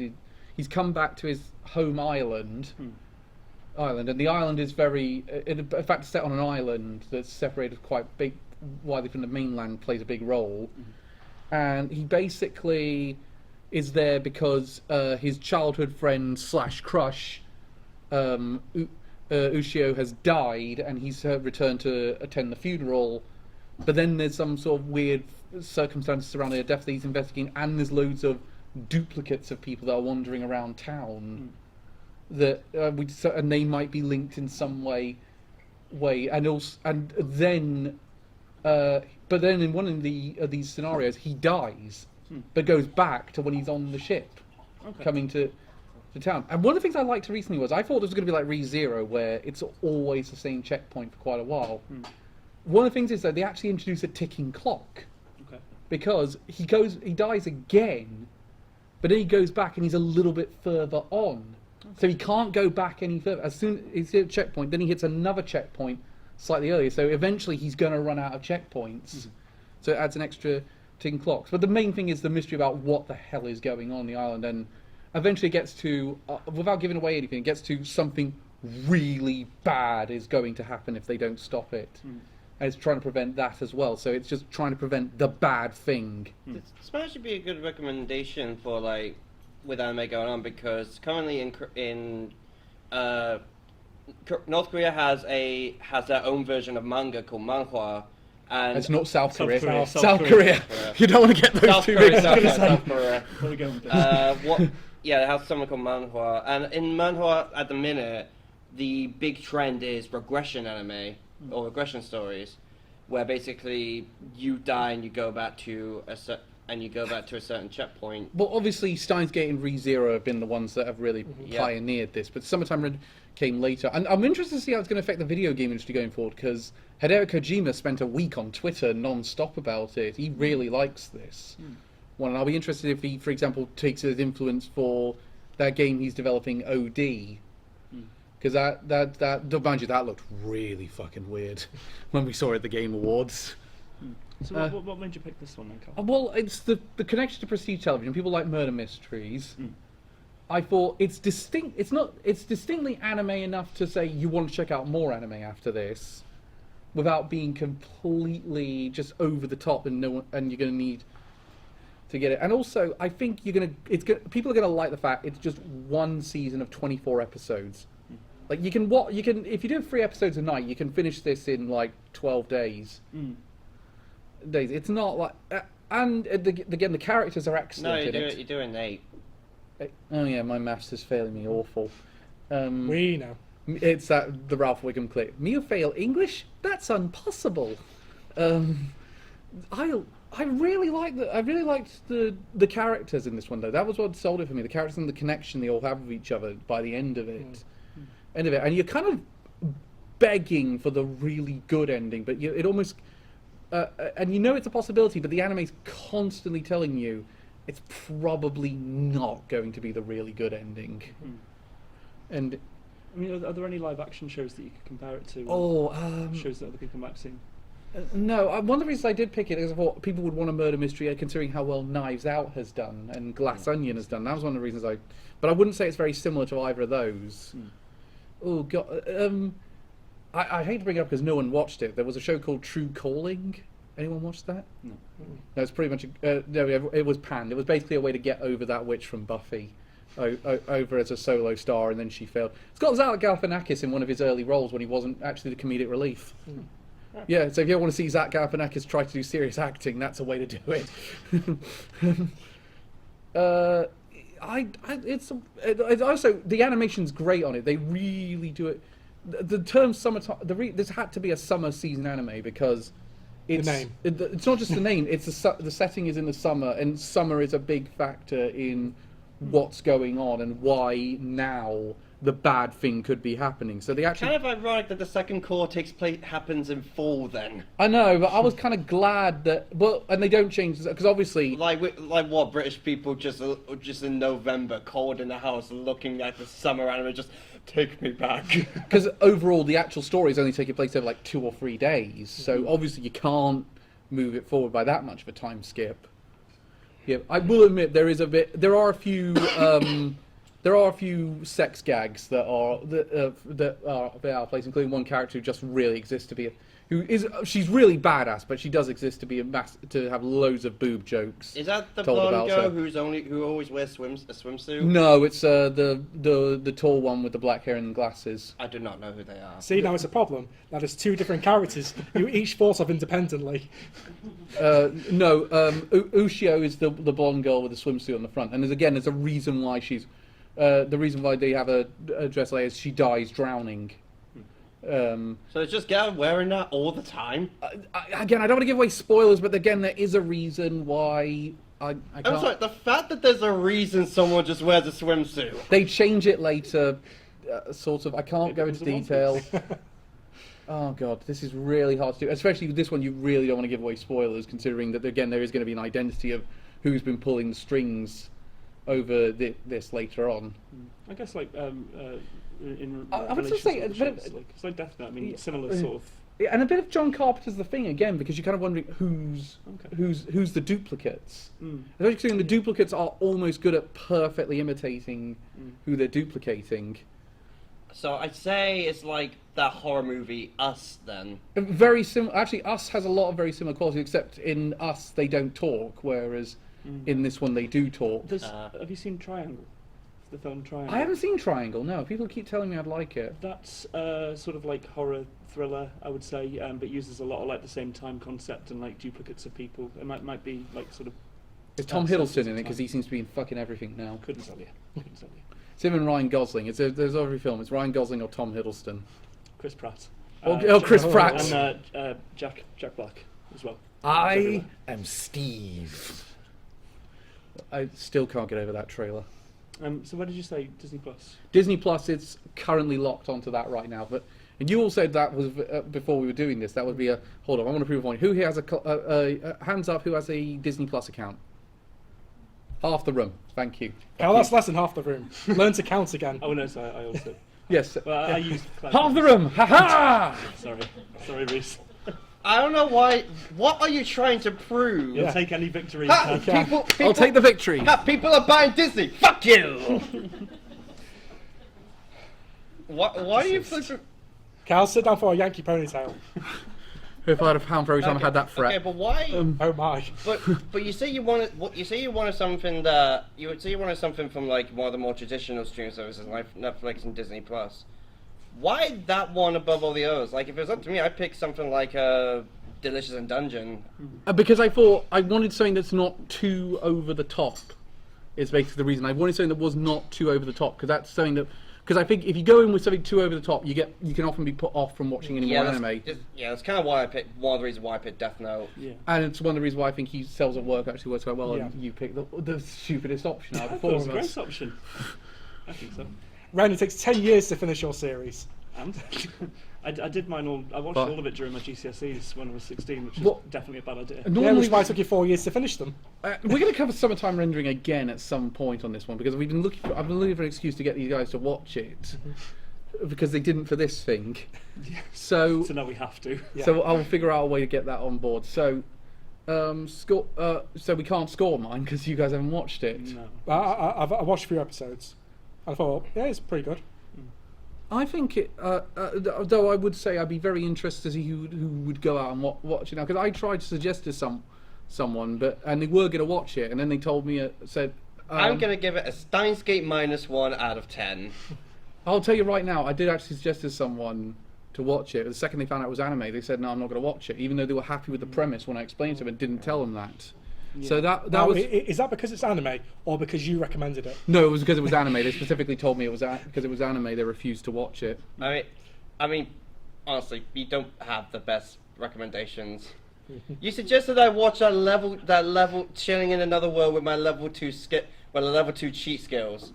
He's come back to his home island, and the island is in fact it's set on an island that's separated quite widely from the mainland, plays a big role. And he basically is there because his childhood friend / crush Ushio has died, and he's returned to attend the funeral. But then there's some sort of weird circumstances surrounding their death that he's investigating, and there's loads of duplicates of people that are wandering around town that and they might be linked in some way, and then but then in one of these scenarios he dies, but goes back to when he's on the ship, coming to town. And one of the things I liked recently was I thought it was going to be like ReZero, where it's always the same checkpoint for quite a while. One of the things is that they actually introduce a ticking clock, because he dies again, but then he goes back and he's a little bit further on, so he can't go back any further. As soon as he's hit a checkpoint, then he hits another checkpoint slightly earlier. So eventually he's going to run out of checkpoints. So it adds an extra ticking clock. But the main thing is the mystery about what the hell is going on the island, and eventually it gets to, without giving away anything, it gets to something really bad is going to happen if they don't stop it. And it's trying to prevent that as well. So it's just trying to prevent the bad thing. This might actually be a good recommendation for like with anime going on, because currently in North Korea has their own version of manga called manhwa, and It's not South South Korea. Korea. South Korea. You don't want to get those South two Korea, mixed up. South Korea. Where are we going with this? Yeah, it has something called manhwa, and in manhwa at the minute, the big trend is regression anime or regression stories, where basically you die and you go back to a certain checkpoint. Well, obviously, Steins Gate and ReZero have been the ones that have really Yeah. pioneered this, but Summertime Red came later. And I'm interested to see how it's going to affect the video game industry going forward, because Hideo Kojima spent a week on Twitter non-stop about it. He really likes this one, and I'll be interested if he, for example, takes his influence for that game he's developing, OD. Because mind you, that looked really fucking weird when we saw it at the Game Awards. So what made you pick this one then, Carl? Well, it's the connection to prestige television. People like murder mysteries. I thought it's distinct. It's distinctly anime enough to say you want to check out more anime after this, without being completely just over the top and you're going to need to get it. And also, I think people are going to like the fact it's just one season of 24 episodes. Like you can if you do 3 episodes a night, you can finish this in like 12 days. It's not like, and again, the characters are No, excellent. you're doing 8. Oh yeah, my maths is failing me awful. We know. It's the Ralph Wiggum clip. Me fail English? That's impossible. I really liked the characters in this one though. That was what sold it for me. The characters and the connection they all have with each other by the end of it. And you're kind of begging for the really good ending, but it almost and you know it's a possibility, but the anime's constantly telling you it's probably not going to be the really good ending. And I mean, are there any live action shows that you could compare it to? Shows that other people might have seen? No, one of the reasons I did pick it is I thought people would want a murder mystery, considering how well Knives Out has done and Glass Onion has done. That was one of the reasons but I wouldn't say it's very similar to either of those. Oh god, I hate to bring it up because no one watched it. There was a show called True Calling. Anyone watched that? No. No, it's pretty much no. It was panned. It was basically a way to get over that witch from Buffy, over as a solo star, and then she failed. It's got Zach Galifianakis in one of his early roles when he wasn't actually the comedic relief. Yeah, so if you ever want to see Zach Galifianakis try to do serious acting, that's a way to do it. It's also the animation's great on it. They really do it. The term summertime. This had to be a summer season anime because it's The name. It's not just the name. It's the setting is in the summer, and summer is a big factor in what's going on and why now the bad thing could be happening. So they actually Kind of ironic that the second core happens in fall then. I know, but I was kind of glad that and they don't change because obviously Like what British people just in November, cold in the house, looking at the summer anime, just take me back. because overall the actual story is only taking place over like 2 or 3 days, so obviously you can't move it forward by that much of a time skip. Yeah, I will admit there are a few sex gags that are placed, including one character who just really exists to be she's really badass, but she does exist to be to have loads of boob jokes. Is that the told blonde about girl her. who always wears a swimsuit? No, it's the tall one with the black hair and glasses. I do not know who they are. See, now it's a problem. Now there's 2 different characters you each thought of independently. No, Ushio is the blonde girl with the swimsuit on the front, and there's a reason why she's the reason why they have a dress like is she dies drowning. So it's just Gavin wearing that all the time? Again, I don't want to give away spoilers, but again, there is a reason why I can't. I'm sorry, the fact that there's a reason someone just wears a swimsuit. They change it later, sort of. I can't go into detail. Oh god, this is really hard to do. Especially with this one, you really don't want to give away spoilers, considering that again there is going to be an identity of who's been pulling the strings over this later on. I guess like in I would relation just say to a the bit of- shows, like, it's like Death Note. I mean, similar sort of. Yeah, and a bit of John Carpenter's The Thing again, because you're kind of wondering who's the duplicates. Especially considering the duplicates are almost good at perfectly imitating who they're duplicating. So I'd say it's like that horror movie Us then. Very similar. Actually, Us has a lot of very similar qualities, except in Us they don't talk, whereas in this one they do talk. Have you seen Triangle? The film Triangle? I haven't seen Triangle. No, people keep telling me I'd like it. That's sort of like horror thriller, I would say, but uses a lot of like the same time concept and like duplicates of people. It might be like sort of. Is Tom Hiddleston in it? Because he seems to be in fucking everything now. Couldn't tell you. Couldn't tell you. It's him and Ryan Gosling. There's every film. It's Ryan Gosling or Tom Hiddleston. Chris Pratt. Chris Pratt. And Jack Black as well. I am Steve. I still can't get over that trailer. So what did you say, Disney Plus? Disney Plus, it's currently locked onto that right now. And you all said that was before we were doing this. That would be a hold on. I want to prove a point. Who here has a hands up? Who has a Disney Plus account? Half the room. Thank you. Cal, that's less than half the room. Learn to count again. Oh no, sorry, I also. Yes. Well, I used half the room. Ha ha! Sorry, Reese. I don't know why. What are you trying to prove? You'll take any victory. Ha, you can. people, I'll take the victory. Ha, people are buying Disney. Fuck you. Why are you flipping? Cal, sit down for a Yankee ponytail. If I had a pound for every time I had that fret. Okay, but why? Oh my. But you say you wanted something that you would say you wanted something from like one of the more traditional streaming services like Netflix and Disney Plus. Why that one above all the others? Like if it was up to me, I'd pick something like Delicious in Dungeon. Because I thought I wanted something that's not too over the top. Is basically the reason I wanted something that was not too over the top, because that's something that. Because I think if you go in with something too over the top, you can often be put off from watching any more anime. That's kind of why I picked one of the reasons why I picked Death Note. Yeah. And it's one of the reasons why I think he sells at work actually works quite well, Yeah. and you pick the stupidest option out of I the thought it four was of a great us. option. I think so. Ryan, it takes 10 years to finish your series. And I did mine all. I watched But- all of it during my GCSEs when I was 16, which is What- definitely a bad idea. Yeah, Normally, which is why it took you 4 years to finish them. we're going to cover summertime rendering again at some point on this one, because I've been looking for an excuse to get these guys to watch it, because they didn't for this thing. So So now we have to. Yeah. So I'll figure out a way to get that on board. So, so we can't score mine because you guys haven't watched it. No. I watched a few episodes. I thought, yeah, it's pretty good. I think it. Though I would say I'd be very interested to see who would go out and watch it now, because I tried to suggest to someone, and they were going to watch it, and then they told me said. I'm gonna give it a Steins Gate -1 out of 10. I'll tell you right now, I did actually suggest to someone to watch it. The second they found out it was anime, they said, "No, I'm not going to watch it," even though they were happy with the premise when I explained to them and didn't tell them that. Yeah. So that Now, was. is that because it's anime or because you recommended it? No, it was because it was anime. They specifically told me it was because it was anime. They refused to watch it. I mean, honestly, you don't have the best recommendations. You suggested I watch that level chilling in another world with my level 2 cheat skills.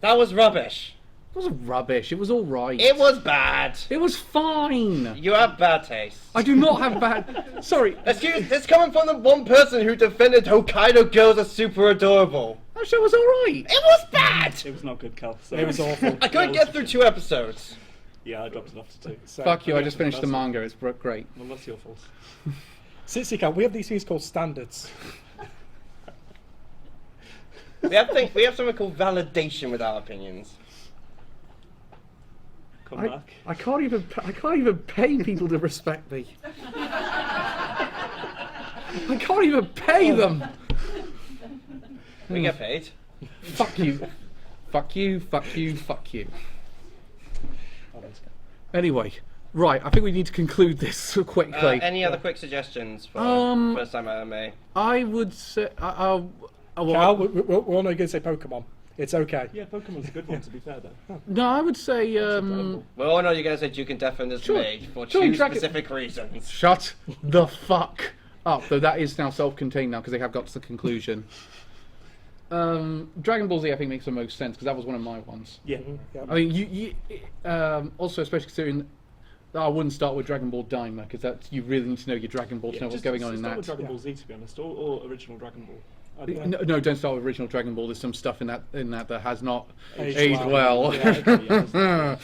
That was rubbish. It wasn't rubbish. It was all right. It was bad. It was fine. You have bad taste. I do not have bad. Sorry. Excuse, it's coming from the one person who defended Hokkaido girls as super adorable. That show was all right. It was bad. It was not good, Cal. So. It was awful. I couldn't get through 2 episodes. Yeah, I dropped it off to 2. So, Fuck you. I Okay, just finished the that's- manga. It's great. Well, that's your fault. Sitsika, we have these things called standards. We have something called validation with our opinions. Come back. I can't even pay people to respect me. I can't even pay them. We get paid. Fuck you. Fuck you. Fuck you. Fuck you. Oh, that's- Anyway, right. I think we need to conclude this quickly. Any other quick suggestions for first time anime? I would say. Cal, we're all not going to say Pokemon. It's okay. Yeah, Pokemon's a good one, to be fair, though. No, I would say. Incredible. We all know you're going to say Duke and Death in this Sure. page for Sure, 2 Dragon- specific reasons. Shut the fuck up. Though that is now self-contained now because they have got to the conclusion. Dragon Ball Z I think makes the most sense because that was one of my ones. Yeah. Yeah. I mean, you also especially considering that I wouldn't start with Dragon Ball Daima because that you really need to know your Dragon Ball to Yeah, know what's just going on in start that. with Dragon Ball Z, to be honest, or original Dragon Ball. I don't know. No, don't start with original Dragon Ball. There's some stuff in that that has not Aged aged well. Yeah, okay, yeah,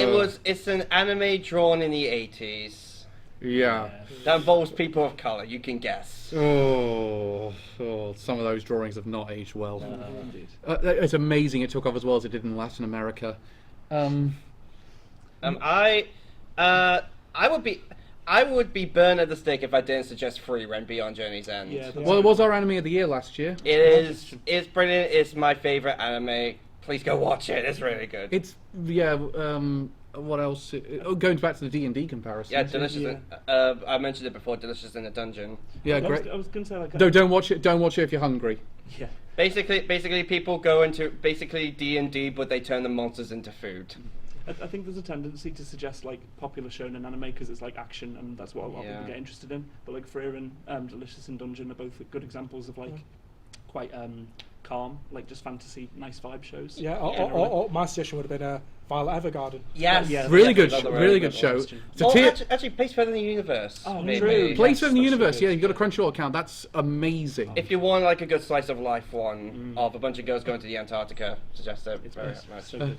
that's- It's an anime drawn in the 80s Yeah. that involves people of color. You can guess. Oh, some of those drawings have not aged well. Indeed. It's amazing it took off as well as it did in Latin America. I would be burned at the stake if I didn't suggest Free Rent Beyond Journey's End. Yeah, that's Well, it was our anime of the year last year. It's brilliant. It's my favorite anime. Please go watch it. It's really good. It's what else? Going back to the D&D comparison. Yeah, delicious. Yeah. I mentioned it before. Delicious in a Dungeon. Yeah, I great. was going to say like. No, don't watch it. Don't watch it if you're hungry. Yeah. Basically, people go into D&D, but they turn the monsters into food. I think there's a tendency to suggest like popular shonen anime because it's like action and that's what a lot of people Yeah. get interested in. But like Freya and Delicious in Dungeon are both good examples of like quite calm, like just fantasy, nice vibe shows. Yeah, Generally. or my suggestion would have been Violet Evergarden. Yes. Yeah, Really good, another really good good show. question. It's a Oh, tier- actually, Place Further in the Universe. Oh, maybe. true. Place Yes, in the that's Universe. really Yeah, good. you've got a Crunchyroll account. That's amazing. If you want like a good slice of life one of a bunch of girls going to the Antarctica, suggest it. It's Very nice. nice. So good.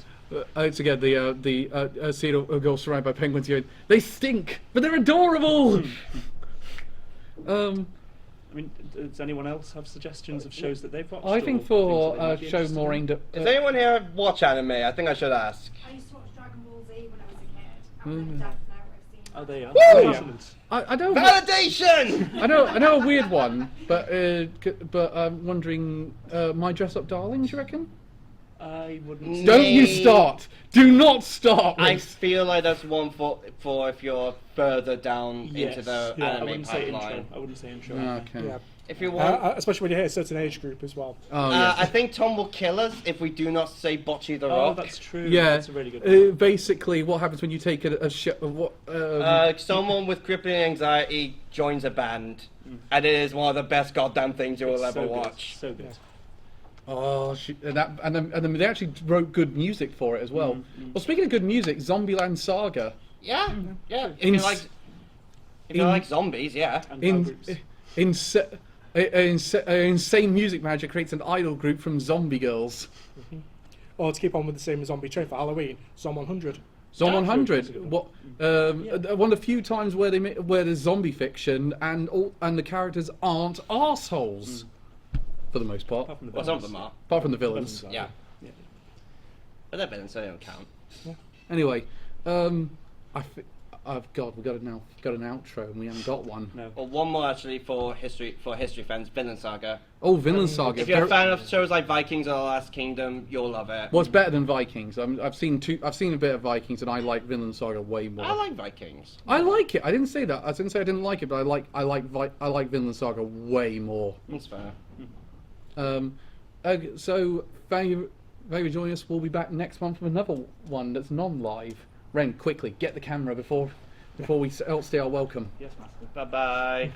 It's again the scene of girls surrounded by penguins going, they stink, but they're adorable. I mean, does anyone else have suggestions of shows that they've watched? I or think things for that they might a be show interested more in? aimed at. Does anyone here watch anime? I think I should ask. I used to watch Dragon Ball Z when I was a kid. I'm like Death Note. I've seen Oh, that. they are. Woo! Excellent. I don't. Validation! I know a weird one, but I'm wondering, My Dress Up Darling, do you reckon? I wouldn't. Mm. Don't you Nay. start! Do not start! I Reese. feel like that's one for if you're further down Yes. into the Yeah, I anime wouldn't say pipeline. intro. I wouldn't say intro. Okay. Yeah, If you want, especially when you hit a certain age group as well. Oh yeah. I think Tom will kill us if we do not say Bocce the Oh, Rock. that's true. Yeah. That's a really good one. Basically, what happens when you take a show? What? Someone with crippling anxiety joins a band, and it is one of the best goddamn things you will It's ever so good. watch. So good. And then they actually wrote good music for it as well. Well, speaking of good music, Zombieland Saga. Yeah, yeah. If In you s- like, if you in- like zombies, yeah. And girl groups. Insane music manager creates an idol group from zombie girls. Or to keep on with the same zombie train for Halloween, Zom 100. Zom Yeah, 100. true. What? Yeah. One of the few times where where there's zombie fiction and the characters aren't arseholes for the most part, Apart from the Well, some of villains. them are. apart from the villains. Villains are. Yeah. Yeah. But they're villains, so they don't count. Anyway, we've got an outro and we haven't got one. No. Well, one more actually for history fans, Vinland Saga. Oh, Vinland Saga. If you're a Very- fan of shows like Vikings or The Last Kingdom, you'll love it. Well, it's better than Vikings. I've seen a bit of Vikings, and I like Vinland Saga way more. I like Vikings. I like it. I didn't say that. I didn't say I didn't like it, but I like Vinland Saga way more. That's fair. So thank you for joining us. We'll be back next month with another one that's non-live. Ren, quickly get the camera before we say our welcome. Yes, Master. Bye bye.